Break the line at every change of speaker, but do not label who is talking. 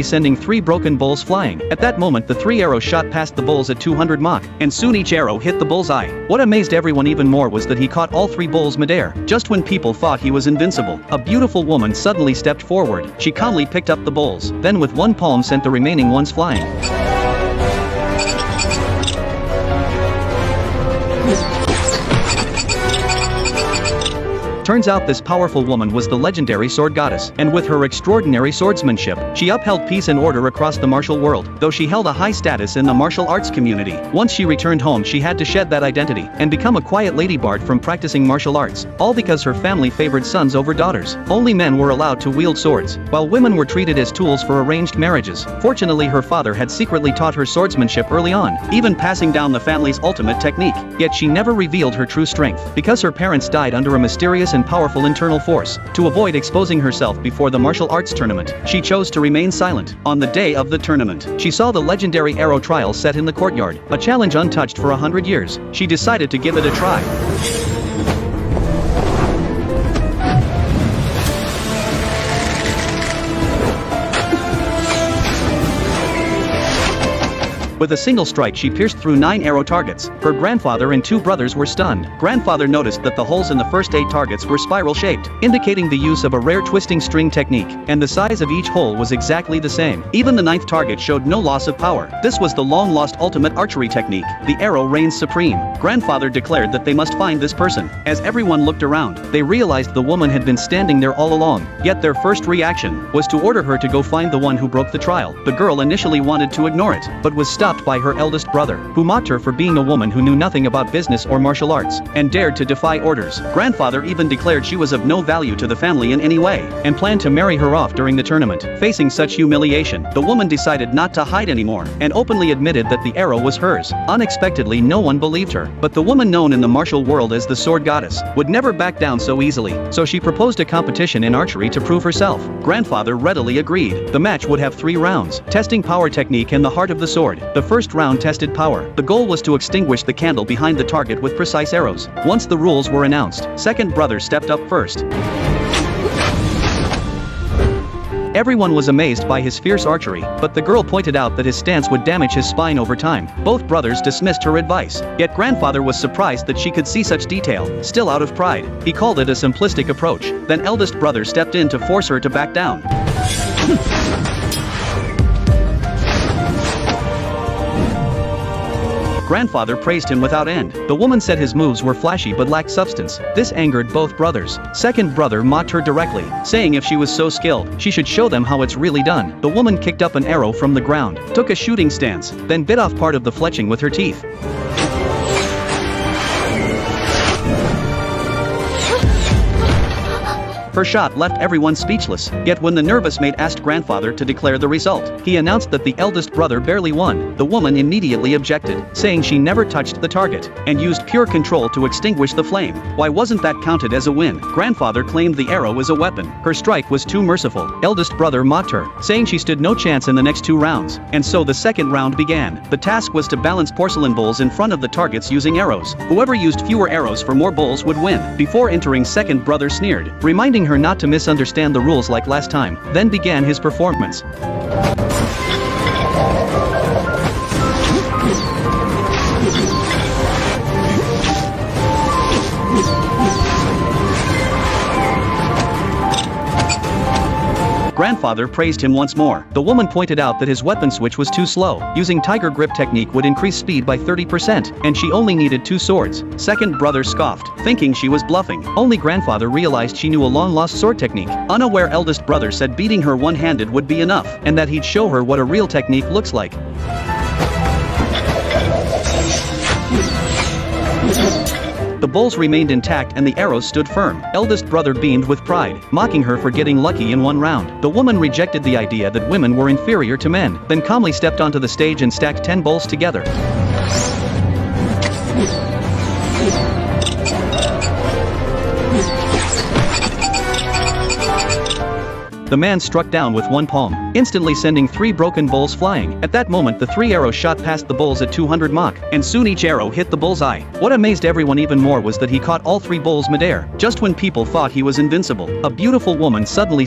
sending 3 broken bowls flying. At that moment the 3 arrows shot past the bowls at 200 Mach, and soon each arrow hit the bull's eye. What amazed everyone even more was that he caught all 3 bowls midair, just when people thought he was invincible. A beautiful woman suddenly stepped forward. She calmly picked up the bowls, then with one palm sent the remaining ones flying. Turns out this powerful woman was the legendary sword goddess, and with her extraordinary swordsmanship, she upheld peace and order across the martial world, though she held a high status in the martial arts community. Once she returned home she had to shed that identity, and become a quiet lady barred from practicing martial arts, all because her family favored sons over daughters. Only men were allowed to wield swords, while women were treated as tools for arranged marriages. Fortunately her father had secretly taught her swordsmanship early on, even passing down the family's ultimate technique, yet she never revealed her true strength, because her parents died under a mysterious and powerful internal force. To avoid exposing herself before the martial arts tournament, she chose to remain silent. On the day of the tournament, she saw the legendary arrow trial set in the courtyard, a challenge untouched for 100 years. She decided to give it a try. With a single strike she pierced through 9 arrow targets. Her grandfather and 2 brothers were stunned. Grandfather noticed that the holes in the first 8 targets were spiral-shaped, indicating the use of a rare twisting string technique, and the size of each hole was exactly the same. Even the 9th target showed no loss of power. This was the long-lost ultimate archery technique. The arrow reigns supreme. Grandfather declared that they must find this person. As everyone looked around, they realized the woman had been standing there all along, yet their first reaction was to order her to go find the one who broke the trial. The girl initially wanted to ignore it, but was stopped by her eldest brother, who mocked her for being a woman who knew nothing about business or martial arts, and dared to defy orders. Grandfather even declared she was of no value to the family in any way, and planned to marry her off during the tournament. Facing such humiliation, the woman decided not to hide anymore, and openly admitted that the arrow was hers. Unexpectedly no one believed her, but the woman known in the martial world as the sword goddess would never back down so easily, so she proposed a competition in archery to prove herself. Grandfather readily agreed. The match would have 3 rounds, testing power technique and the heart of the sword. The first round tested power. The goal was to extinguish the candle behind the target with precise arrows. Once the rules were announced, second brother stepped up first. Everyone was amazed by his fierce archery, but the girl pointed out that his stance would damage his spine over time. Both brothers dismissed her advice, yet grandfather was surprised that she could see such detail. Still out of pride, he called it a simplistic approach. Then eldest brother stepped in to force her to back down. Grandfather praised him without end. The woman said his moves were flashy but lacked substance. This angered both brothers. Second brother mocked her directly, saying if she was so skilled, she should show them how it's really done. The woman kicked up an arrow from the ground, took a shooting stance, then bit off part of the fletching with her teeth. Her shot left everyone speechless, yet when the nervous maid asked grandfather to declare the result, he announced that the eldest brother barely won. The woman immediately objected, saying she never touched the target, and used pure control to extinguish the flame. Why wasn't that counted as a win? Grandfather claimed the arrow was a weapon. Her strike was too merciful. Eldest brother mocked her, saying she stood no chance in the next 2 rounds, and so the second round began. The task was to balance porcelain bowls in front of the targets using arrows. Whoever used fewer arrows for more bowls would win. Before entering, second brother sneered, reminding her not to misunderstand the rules like last time, then began his performance. Grandfather praised him once more. The woman pointed out that his weapon switch was too slow. Using tiger grip technique would increase speed by 30%, and she only needed 2 swords. Second brother scoffed, thinking she was bluffing. Only grandfather realized she knew a long-lost sword technique. Unaware eldest brother said beating her one-handed would be enough, and that he'd show her what a real technique looks like. The bowls remained intact and the arrows stood firm. Eldest brother beamed with pride, mocking her for getting lucky in 1 round. The woman rejected the idea that women were inferior to men, then calmly stepped onto the stage and stacked 10 bowls together. The man struck down with 1 palm, instantly sending 3 broken bowls flying. At that moment the 3 arrows shot past the bowls at 200 Mach, and soon each arrow hit the bull's eye. What amazed everyone even more was that he caught all 3 bowls midair, just when people thought he was invincible. A beautiful woman suddenly